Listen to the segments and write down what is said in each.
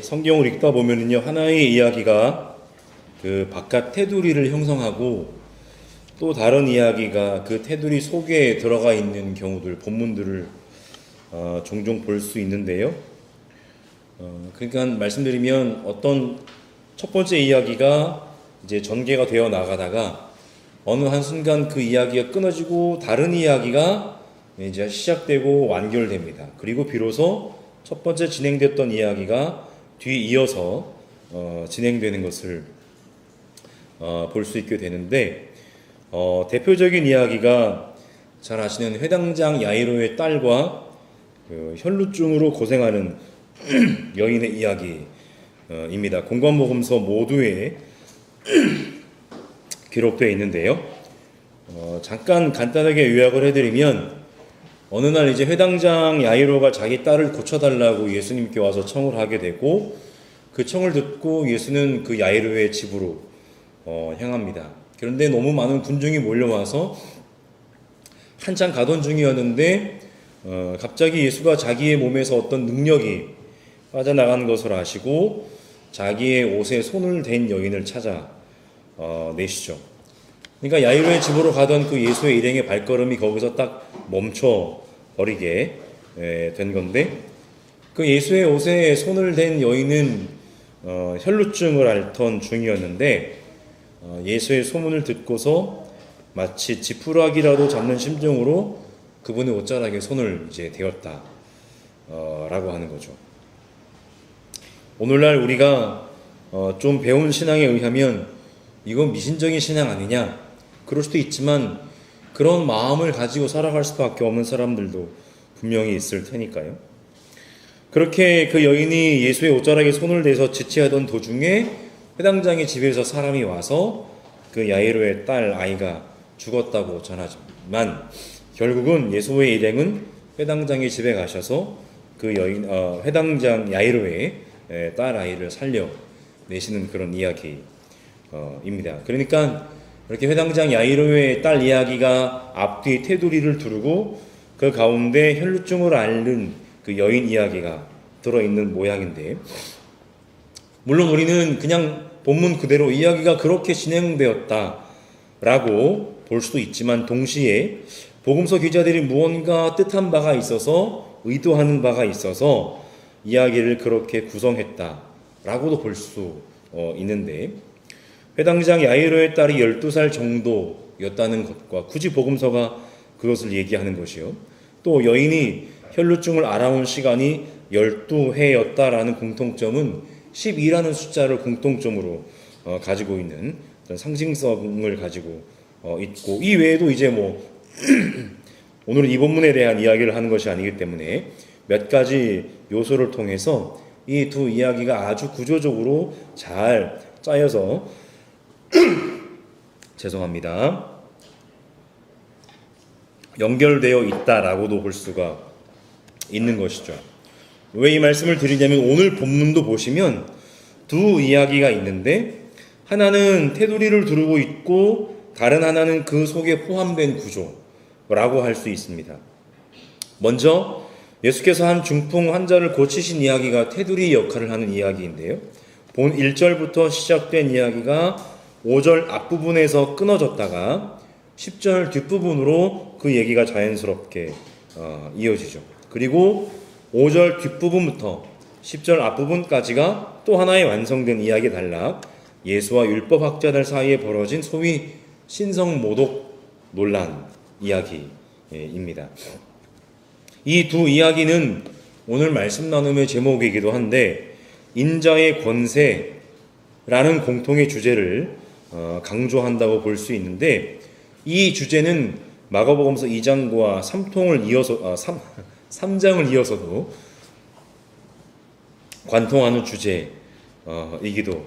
성경을 읽다 보면은요, 하나의 이야기가 그 바깥 테두리를 형성하고 또 다른 이야기가 그 테두리 속에 들어가 있는 경우들, 본문들을 종종 볼 수 있는데요. 그러니까 말씀드리면 어떤 첫 번째 이야기가 이제 전개가 되어 나가다가 어느 한 순간 그 이야기가 끊어지고 다른 이야기가 이제 시작되고 완결됩니다. 그리고 비로소 첫 번째 진행됐던 이야기가 뒤이어서 진행되는 것을 볼 수 있게 되는데, 대표적인 이야기가 잘 아시는 회당장 야이로의 딸과 그 혈루증으로 고생하는 여인의 이야기입니다. 공관복음서 모두에 기록되어 있는데요. 잠깐 간단하게 요약을 해드리면, 어느 날 이제 회당장 야이로가 자기 딸을 고쳐달라고 예수님께 와서 청을 하게 되고, 그 청을 듣고 예수는 그 야이로의 집으로 향합니다. 그런데 너무 많은 군중이 몰려와서 한참 가던 중이었는데 갑자기 예수가 자기의 몸에서 어떤 능력이 빠져나가는 것을 아시고 자기의 옷에 손을 댄 여인을 찾아 내시죠. 그러니까 야이로의 집으로 가던 그 예수의 일행의 발걸음이 거기서 딱 멈춰 버리게 된 건데, 그 예수의 옷에 손을 댄 여인은 혈루증을 앓던 중이었는데, 예수의 소문을 듣고서 마치 지푸라기라도 잡는 심정으로 그분의 옷자락에 손을 이제 대었다 라고 하는 거죠. 오늘날 우리가 좀 배운 신앙에 의하면 이건 미신적인 신앙 아니냐, 그럴 수도 있지만 그런 마음을 가지고 살아갈 수밖에 없는 사람들도 분명히 있을 테니까요. 그렇게 그 여인이 예수의 옷자락에 손을 대서 지체하던 도중에 회당장의 집에서 사람이 와서 그 야이로의 딸 아이가 죽었다고 전하지만, 결국은 예수의 일행은 회당장의 집에 가셔서 그 회당장 야이로의 딸 아이를 살려 내시는 그런 이야기입니다. 그러니까 이렇게 회당장 야이로의 딸 이야기가 앞뒤 테두리를 두르고 그 가운데 혈루증을 앓는 그 여인 이야기가 들어있는 모양인데, 물론 우리는 그냥 본문 그대로 이야기가 그렇게 진행되었다라고 볼 수도 있지만, 동시에 복음서 기자들이 무언가 뜻한 바가 있어서, 의도하는 바가 있어서 이야기를 그렇게 구성했다라고도 볼 수 있는데, 회당장 야이로의 딸이 12살 정도였다는 것과 굳이 복음서가 그것을 얘기하는 것이요, 또 여인이 혈루증을 앓아온 시간이 12해였다라는 공통점은 12라는 숫자를 공통점으로 가지고 있는 상징성을 가지고 있고, 이 외에도 이제 오늘은 이 본문에 대한 이야기를 하는 것이 아니기 때문에 몇 가지 요소를 통해서 이 두 이야기가 아주 구조적으로 잘 짜여서 죄송합니다. 연결되어 있다라고도 볼 수가 있는 것이죠. 왜 이 말씀을 드리냐면, 오늘 본문도 보시면 두 이야기가 있는데, 하나는 테두리를 두르고 있고 다른 하나는 그 속에 포함된 구조라고 할 수 있습니다. 먼저 예수께서 한 중풍 환자를 고치신 이야기가 테두리 역할을 하는 이야기인데요, 본 1절부터 시작된 이야기가 5절 앞부분에서 끊어졌다가 10절 뒷부분으로 그 얘기가 자연스럽게 이어지죠. 그리고 5절 뒷부분부터 10절 앞부분까지가 또 하나의 완성된 이야기 단락, 예수와 율법학자들 사이에 벌어진 소위 신성모독 논란 이야기입니다. 이 두 이야기는 오늘 말씀 나눔의 제목이기도 한데, 인자의 권세라는 공통의 주제를 강조한다고 볼 수 있는데, 이 주제는 마가복음서 2장과 3장을 이어서도 관통하는 주제이기도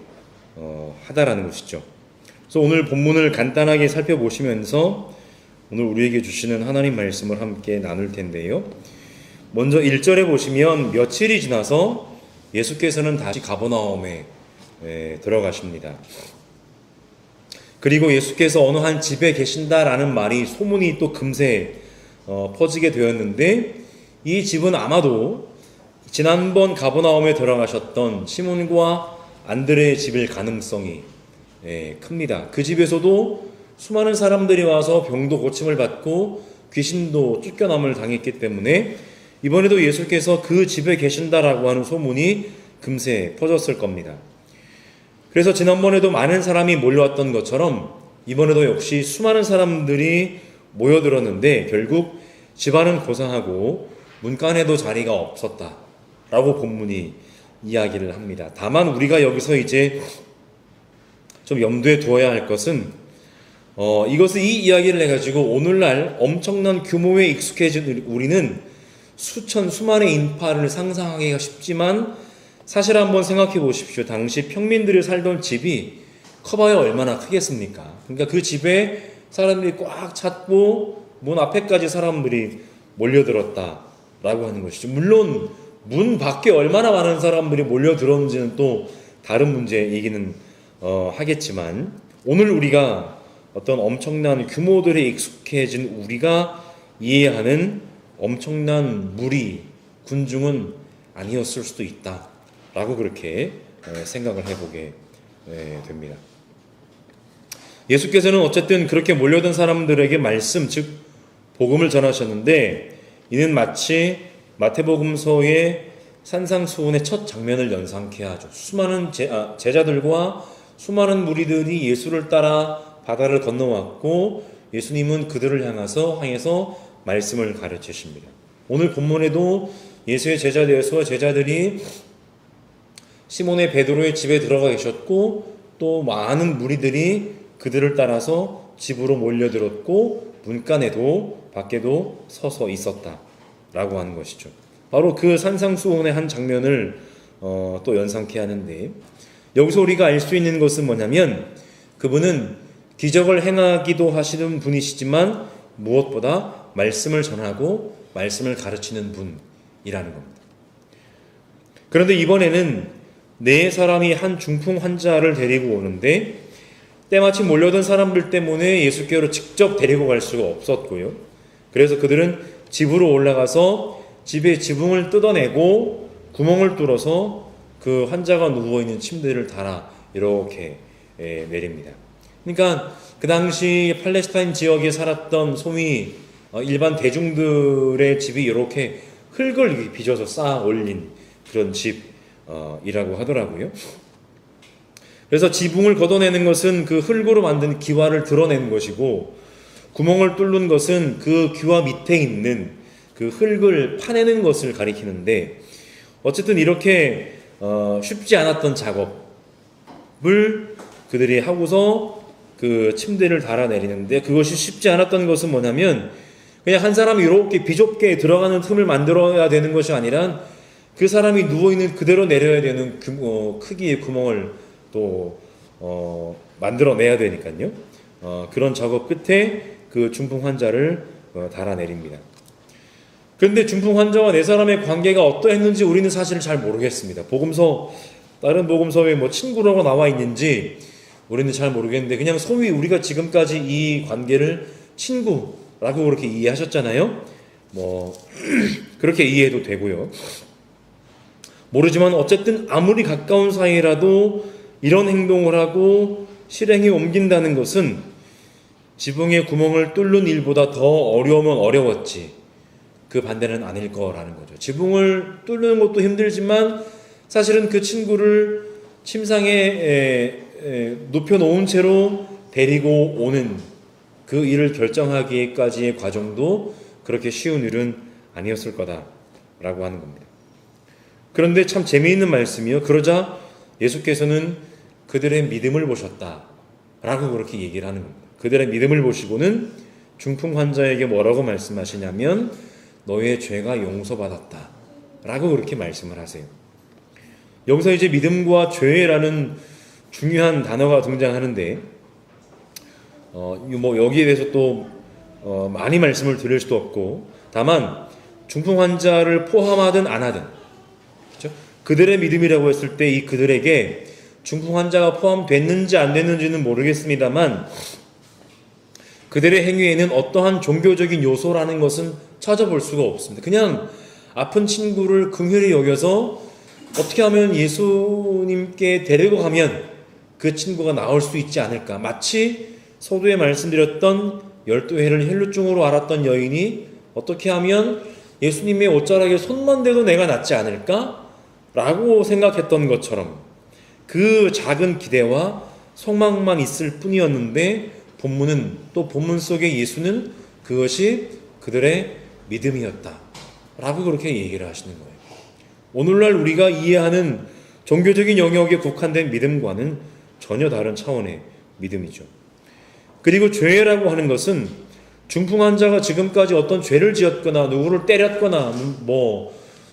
하다라는 것이죠. 그래서 오늘 본문을 간단하게 살펴보시면서 오늘 우리에게 주시는 하나님 말씀을 함께 나눌 텐데요. 먼저 1절에 보시면 며칠이 지나서 예수께서는 다시 가버나움에 들어가십니다. 그리고 예수께서 어느 한 집에 계신다라는 말이 소문이 또 금세 퍼지게 되었는데, 이 집은 아마도 지난번 가버나움에 들어가셨던 시몬과 안드레의 집일 가능성이 큽니다. 그 집에서도 수많은 사람들이 와서 병도 고침을 받고 귀신도 쫓겨남을 당했기 때문에 이번에도 예수께서 그 집에 계신다라고 하는 소문이 금세 퍼졌을 겁니다. 그래서 지난번에도 많은 사람이 몰려왔던 것처럼 이번에도 역시 수많은 사람들이 모여들었는데 결국 집안은 고상하고 문간에도 자리가 없었다라고 본문이 이야기를 합니다. 다만 우리가 여기서 이제 좀 염두에 두어야 할 것은 이 이야기를 해가지고 오늘날 엄청난 규모에 익숙해진 우리는 수만의 인파를 상상하기가 쉽지만 사실 한번 생각해 보십시오. 당시 평민들이 살던 집이 커봐야 얼마나 크겠습니까? 그러니까 그 집에 사람들이 꽉 찼고 문 앞에까지 사람들이 몰려들었다라고 하는 것이죠. 물론 문 밖에 얼마나 많은 사람들이 몰려들었는지는 또 다른 문제이기는 하겠지만 오늘 우리가 어떤 엄청난 규모들에 익숙해진 우리가 이해하는 엄청난 무리, 군중은 아니었을 수도 있다라고 그렇게 생각을 해보게 됩니다. 예수께서는 어쨌든 그렇게 몰려든 사람들에게 말씀, 즉 복음을 전하셨는데 이는 마치 마태복음서의 산상수훈의 첫 장면을 연상케 하죠. 수많은 제자들과 수많은 무리들이 예수를 따라 바다를 건너왔고 예수님은 그들을 향해서 말씀을 가르치십니다. 오늘 본문에도 예수의 제자들이 시몬의 베드로의 집에 들어가 계셨고 또 많은 무리들이 그들을 따라서 집으로 몰려들었고 문간에도 밖에도 서서 있었다라고 하는 것이죠. 바로 그 산상수훈의 한 장면을 또 연상케 하는데 여기서 우리가 알 수 있는 것은 뭐냐면 그분은 기적을 행하기도 하시는 분이시지만 무엇보다 말씀을 전하고 말씀을 가르치는 분이라는 겁니다. 그런데 이번에는 네 사람이 한 중풍 환자를 데리고 오는데 때마침 몰려든 사람들 때문에 예수께로 직접 데리고 갈 수가 없었고요. 그래서 그들은 집으로 올라가서 집의 지붕을 뜯어내고 구멍을 뚫어서 그 환자가 누워있는 침대를 달아 이렇게 내립니다. 그러니까 그 당시 팔레스타인 지역에 살았던 소위 일반 대중들의 집이 이렇게 흙을 빚어서 쌓아 올린 그런 집이라고 하더라고요. 그래서 지붕을 걷어내는 것은 그 흙으로 만든 기와를 드러내는 것이고 구멍을 뚫는 것은 그 기와 밑에 있는 그 흙을 파내는 것을 가리키는데 어쨌든 이렇게 쉽지 않았던 작업을 그들이 하고서 그 침대를 달아내리는데 그것이 쉽지 않았던 것은 뭐냐면 그냥 한 사람이 이렇게 비좁게 들어가는 틈을 만들어야 되는 것이 아니라 그 사람이 누워있는 그대로 내려야 되는 크기의 구멍을 또 만들어내야 되니까요. 그런 작업 끝에 그 중풍 환자를 달아내립니다. 그런데 중풍 환자와 네 사람의 관계가 어떠했는지 우리는 사실 잘 모르겠습니다. 다른 복음서에 친구라고 나와 있는지 우리는 잘 모르겠는데 그냥 소위 우리가 지금까지 이 관계를 친구라고 그렇게 이해하셨잖아요. 그렇게 이해해도 되고요. 모르지만 어쨌든 아무리 가까운 사이라도 이런 행동을 하고 실행에 옮긴다는 것은 지붕에 구멍을 뚫는 일보다 더 어려우면 어려웠지 그 반대는 아닐 거라는 거죠. 지붕을 뚫는 것도 힘들지만 사실은 그 친구를 침상에 눕혀놓은 채로 데리고 오는 그 일을 결정하기까지의 과정도 그렇게 쉬운 일은 아니었을 거다라고 하는 겁니다. 그런데 참 재미있는 말씀이요. 그러자 예수께서는 그들의 믿음을 보셨다라고 그렇게 얘기를 하는 겁니다. 그들의 믿음을 보시고는 중풍 환자에게 뭐라고 말씀하시냐면 너의 죄가 용서받았다라고 그렇게 말씀을 하세요. 여기서 이제 믿음과 죄라는 중요한 단어가 등장하는데 여기에 대해서 또 많이 말씀을 드릴 수도 없고 다만 중풍 환자를 포함하든 안 하든 그렇죠? 그들의 믿음이라고 했을 때 이 그들에게 중풍 환자가 포함됐는지 안 됐는지는 모르겠습니다만 그들의 행위에는 어떠한 종교적인 요소라는 것은 찾아볼 수가 없습니다. 그냥 아픈 친구를 긍휼히 여겨서 어떻게 하면 예수님께 데리고 가면 그 친구가 나을 수 있지 않을까. 마치 서두에 말씀드렸던 12해를 혈루증으로 앓았던 여인이 어떻게 하면 예수님의 옷자락에 손만 대도 내가 낫지 않을까? 라고 생각했던 것처럼 그 작은 기대와 소망만 있을 뿐이었는데 본문 속에 예수는 그것이 그들의 믿음이었다 라고 그렇게 얘기를 하시는 거예요. 오늘날 우리가 이해하는 종교적인 영역에 국한된 믿음과는 전혀 다른 차원의 믿음이죠. 그리고 죄라고 하는 것은 중풍 환자가 지금까지 어떤 죄를 지었거나 누구를 때렸거나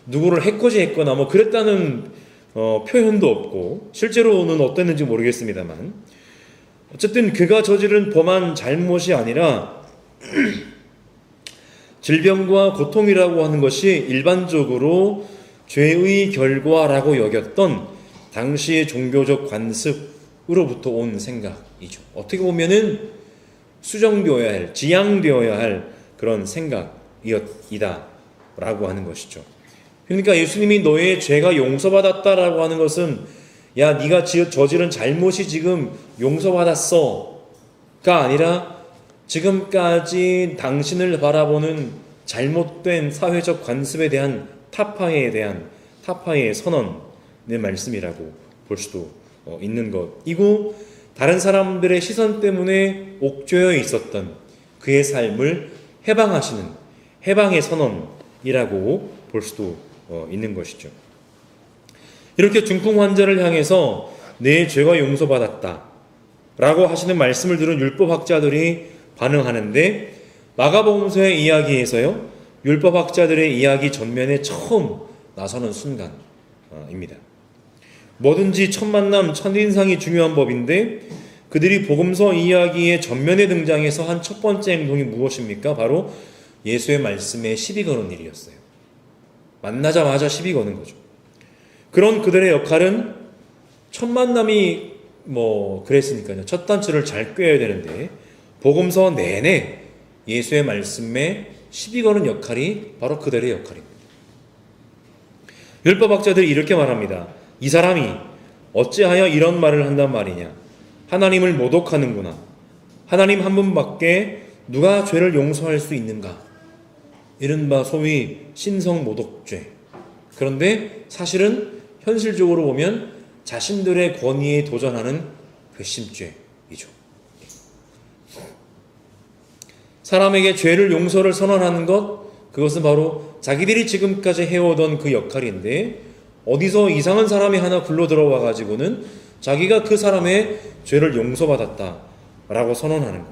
누구를 해코지했거나 그랬다는 표현도 없고 실제로는 어땠는지 모르겠습니다만 어쨌든 그가 저지른 범한 잘못이 아니라 질병과 고통이라고 하는 것이 일반적으로 죄의 결과라고 여겼던 당시의 종교적 관습으로부터 온 생각이죠. 어떻게 보면은 수정되어야 할, 지양되어야 할 그런 생각이다 라고 하는 것이죠. 그러니까 예수님이 너의 죄가 용서받았다라고 하는 것은 야 네가 저지른 잘못이 지금 용서받았어가 아니라 지금까지 당신을 바라보는 잘못된 사회적 관습에 대한 타파의 선언의 말씀이라고 볼 수도 있는 것이고 다른 사람들의 시선 때문에 옥죄어 있었던 그의 삶을 해방하시는 해방의 선언이라고 볼 수도 있는 것이죠. 이렇게 중풍 환자를 향해서 내 죄가 용서받았다 라고 하시는 말씀을 들은 율법학자들이 반응하는데 마가복음서의 이야기에서요 율법학자들의 이야기 전면에 처음 나서는 순간입니다. 뭐든지 첫 만남, 첫인상이 중요한 법인데 그들이 복음서 이야기의 전면에 등장해서 한 첫 번째 행동이 무엇입니까? 바로 예수의 말씀에 시비 거는 일이었어요. 만나자마자 시비 거는 거죠. 그런 그들의 역할은 첫 만남이 그랬으니까요. 첫 단추를 잘 꿰야 되는데 복음서 내내 예수의 말씀에 시비 거는 역할이 바로 그들의 역할입니다. 율법학자들이 이렇게 말합니다. 이 사람이 어찌하여 이런 말을 한단 말이냐. 하나님을 모독하는구나. 하나님 한 분밖에 누가 죄를 용서할 수 있는가. 이른바 소위 신성모독죄. 그런데 사실은 현실적으로 보면 자신들의 권위에 도전하는 괘씸죄이죠. 사람에게 죄를 용서를 선언하는 것, 그것은 바로 자기들이 지금까지 해오던 그 역할인데 어디서 이상한 사람이 하나 굴러 들어와 가지고는 자기가 그 사람의 죄를 용서받았다라고 선언하는 것.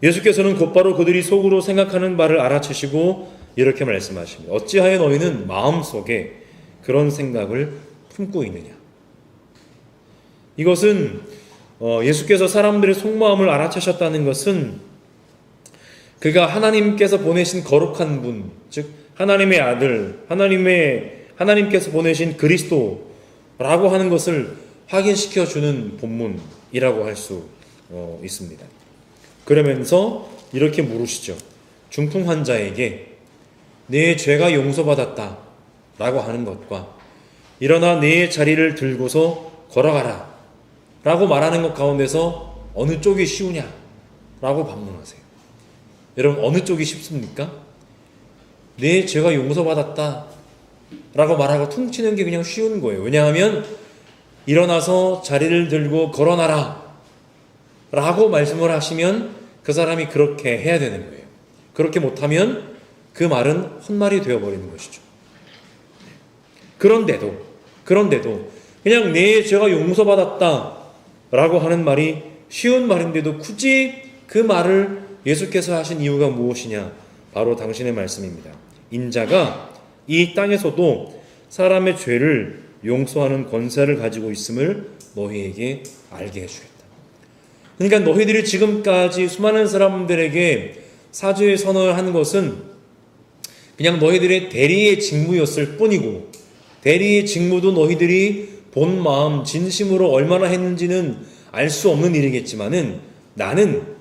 예수께서는 곧바로 그들이 속으로 생각하는 바를 알아채시고 이렇게 말씀하십니다. 어찌하여 너희는 마음속에 그런 생각을 품고 있느냐. 이것은 예수께서 사람들의 속마음을 알아채셨다는 것은 그가 하나님께서 보내신 거룩한 분, 즉 하나님의 아들, 하나님께서 보내신 그리스도라고 하는 것을 확인시켜주는 본문이라고 할 수 있습니다. 그러면서 이렇게 물으시죠. 중풍 환자에게 내 죄가 용서받았다 라고 하는 것과 일어나 내 자리를 들고서 걸어가라 라고 말하는 것 가운데서 어느 쪽이 쉬우냐 라고 반문하세요. 여러분 어느 쪽이 쉽습니까? 내 죄가 용서받았다 라고 말하고 퉁치는 게 그냥 쉬운 거예요. 왜냐하면 일어나서 자리를 들고 걸어놔라 라고 말씀을 하시면 그 사람이 그렇게 해야 되는 거예요. 그렇게 못하면 그 말은 헛말이 되어버리는 것이죠. 그런데도 그냥 내 죄가 용서받았다 라고 하는 말이 쉬운 말인데도 굳이 그 말을 예수께서 하신 이유가 무엇이냐? 바로 당신의 말씀입니다. 인자가 이 땅에서도 사람의 죄를 용서하는 권세를 가지고 있음을 너희에게 알게 해주겠다. 그러니까 너희들이 지금까지 수많은 사람들에게 사죄의 선언을 한 것은 그냥 너희들의 대리의 직무였을 뿐이고 대리의 직무도 너희들이 본 마음 진심으로 얼마나 했는지는 알 수 없는 일이겠지만은 나는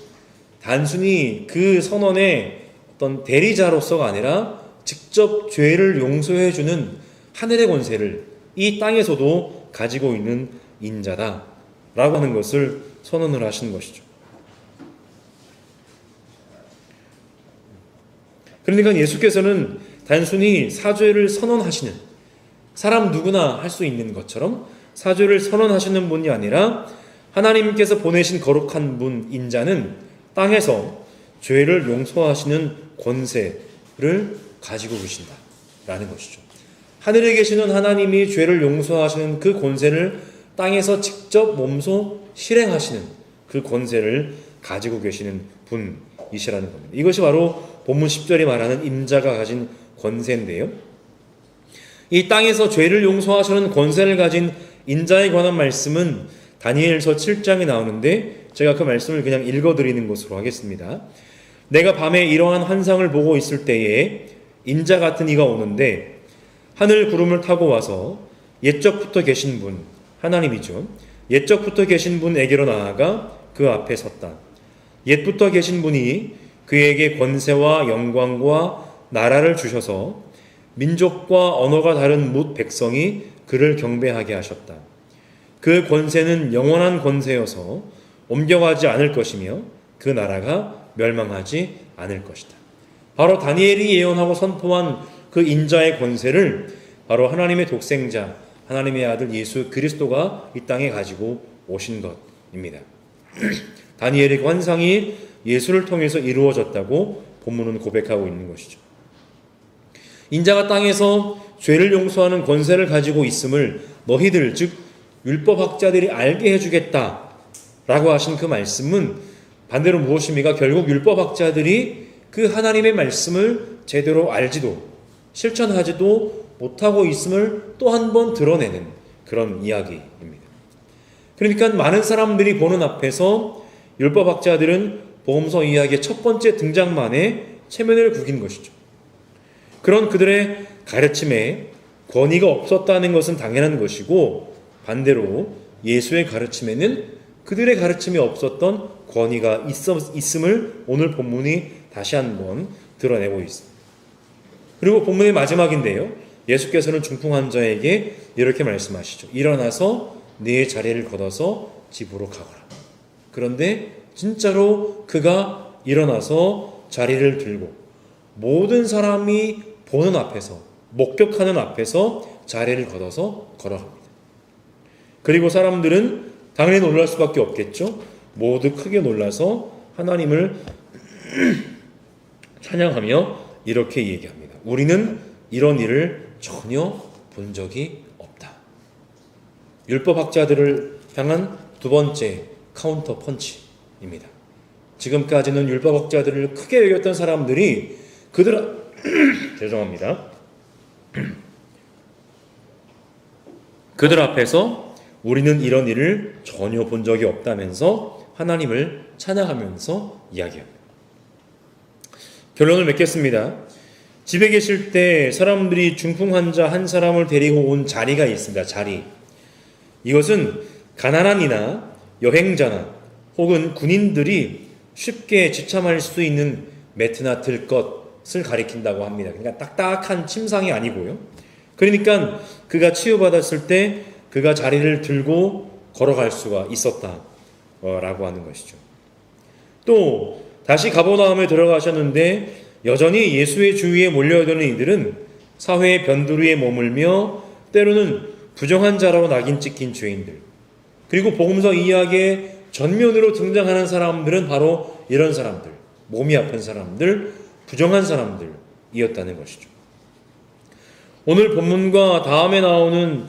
단순히 그 선언의 어떤 대리자로서가 아니라 직접 죄를 용서해주는 하늘의 권세를 이 땅에서도 가지고 있는 인자다 라고 하는 것을 선언을 하시는 것이죠. 그러니까 예수께서는 단순히 사죄를 선언하시는, 사람 누구나 할 수 있는 것처럼 사죄를 선언하시는 분이 아니라 하나님께서 보내신 거룩한 분 인자는 땅에서 죄를 용서하시는 권세를 가지고 계신다라는 것이죠. 하늘에 계시는 하나님이 죄를 용서하시는 그 권세를 땅에서 직접 몸소 실행하시는 그 권세를 가지고 계시는 분이시라는 겁니다. 이것이 바로 본문 10절이 말하는 임자가 가진 권세인데요. 이 땅에서 죄를 용서하시는 권세를 가진 인자에 관한 말씀은 다니엘서 7장에 나오는데 제가 그 말씀을 그냥 읽어드리는 것으로 하겠습니다. 내가 밤에 이러한 환상을 보고 있을 때에 인자 같은 이가 오는데 하늘 구름을 타고 와서 옛적부터 계신 분, 하나님이죠. 옛적부터 계신 분에게로 나아가 그 앞에 섰다. 옛부터 계신 분이 그에게 권세와 영광과 나라를 주셔서 민족과 언어가 다른 뭇 백성이 그를 경배하게 하셨다. 그 권세는 영원한 권세여서 옮겨가지 않을 것이며 그 나라가 멸망하지 않을 것이다. 바로 다니엘이 예언하고 선포한 그 인자의 권세를 바로 하나님의 독생자, 하나님의 아들 예수 그리스도가 이 땅에 가지고 오신 것입니다. 다니엘의 환상이 예수를 통해서 이루어졌다고 본문은 고백하고 있는 것이죠. 인자가 땅에서 죄를 용서하는 권세를 가지고 있음을 너희들 즉 율법학자들이 알게 해주겠다라고 하신 그 말씀은 반대로 무엇입니까? 결국 율법학자들이 그 하나님의 말씀을 제대로 알지도 실천하지도 못하고 있음을 또 한 번 드러내는 그런 이야기입니다. 그러니까 많은 사람들이 보는 앞에서 율법학자들은 복음서 이야기의 첫 번째 등장만에 체면을 구긴 것이죠. 그런 그들의 가르침에 권위가 없었다는 것은 당연한 것이고 반대로 예수의 가르침에는 그들의 가르침이 없었던 권위가 있음을 오늘 본문이 다시 한번 드러내고 있습니다. 그리고 본문의 마지막인데요. 예수께서는 중풍 환자에게 이렇게 말씀하시죠. 일어나서 네 자리를 걷어서 집으로 가거라. 그런데 진짜로 그가 일어나서 자리를 들고 모든 사람이 보는 앞에서 목격하는 앞에서 자리를 걷어서 걸어갑니다. 그리고 사람들은 당연히 놀랄 수밖에 없겠죠. 모두 크게 놀라서 하나님을 찬양하며 이렇게 얘기합니다. 우리는 이런 일을 전혀 본 적이 없다. 율법학자들을 향한 두 번째 카운터 펀치입니다. 지금까지는 율법학자들을 크게 여겼던 사람들이 죄송합니다. 그들 앞에서 우리는 이런 일을 전혀 본 적이 없다면서 하나님을 찬양하면서 이야기합니다. 결론을 맺겠습니다. 집에 계실 때 사람들이 중풍 환자 한 사람을 데리고 온 자리가 있습니다. 자리. 이것은 가난한 이나 여행자나 혹은 군인들이 쉽게 지참할 수 있는 매트나 들 것을 가리킨다고 합니다. 그러니까 딱딱한 침상이 아니고요. 그러니까 그가 치유받았을 때 그가 자리를 들고 걸어갈 수가 있었다라고 하는 것이죠. 또 다시 가버나움에 들어가셨는데 여전히 예수의 주위에 몰려드는 이들은 사회의 변두리에 머물며 때로는 부정한 자라고 낙인 찍힌 죄인들, 그리고 복음서 이야기의 전면으로 등장하는 사람들은 바로 이런 사람들, 몸이 아픈 사람들, 부정한 사람들이었다는 것이죠. 오늘 본문 다음에 나오는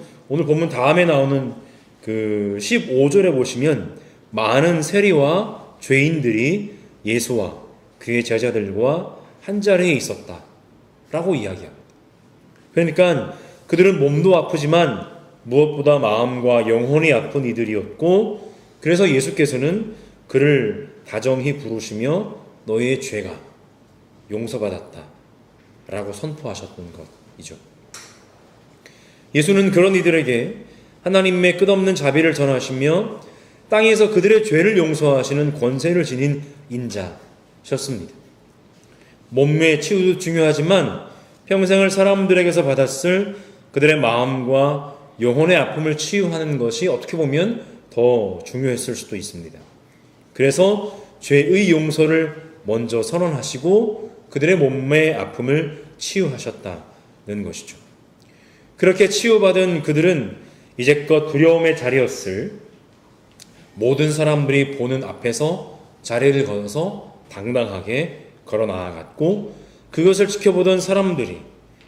그 15절에 보시면 많은 세리와 죄인들이 예수와 그의 제자들과 한 자리에 있었다라고 이야기합니다. 그러니까 그들은 몸도 아프지만 무엇보다 마음과 영혼이 아픈 이들이었고, 그래서 예수께서는 그를 다정히 부르시며 너희의 죄가 용서받았다 라고 선포하셨던 것이죠. 예수는 그런 이들에게 하나님의 끝없는 자비를 전하시며 땅에서 그들의 죄를 용서하시는 권세를 지닌 인자셨습니다. 몸의 치유도 중요하지만 평생을 사람들에게서 받았을 그들의 마음과 영혼의 아픔을 치유하는 것이 어떻게 보면 더 중요했을 수도 있습니다. 그래서 죄의 용서를 먼저 선언하시고 그들의 몸의 아픔을 치유하셨다는 것이죠. 그렇게 치유받은 그들은 이제껏 두려움의 자리였을 모든 사람들이 보는 앞에서 자리를 걸어서 당당하게 걸어 나아갔고, 그것을 지켜보던 사람들이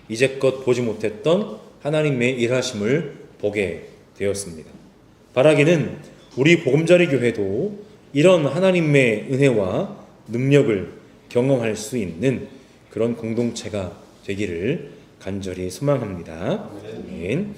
이제껏 보지 못했던 하나님의 일하심을 보게 되었습니다. 바라기는 우리 보금자리 교회도 이런 하나님의 은혜와 능력을 경험할 수 있는 그런 공동체가 되기를 간절히 소망합니다. 아멘.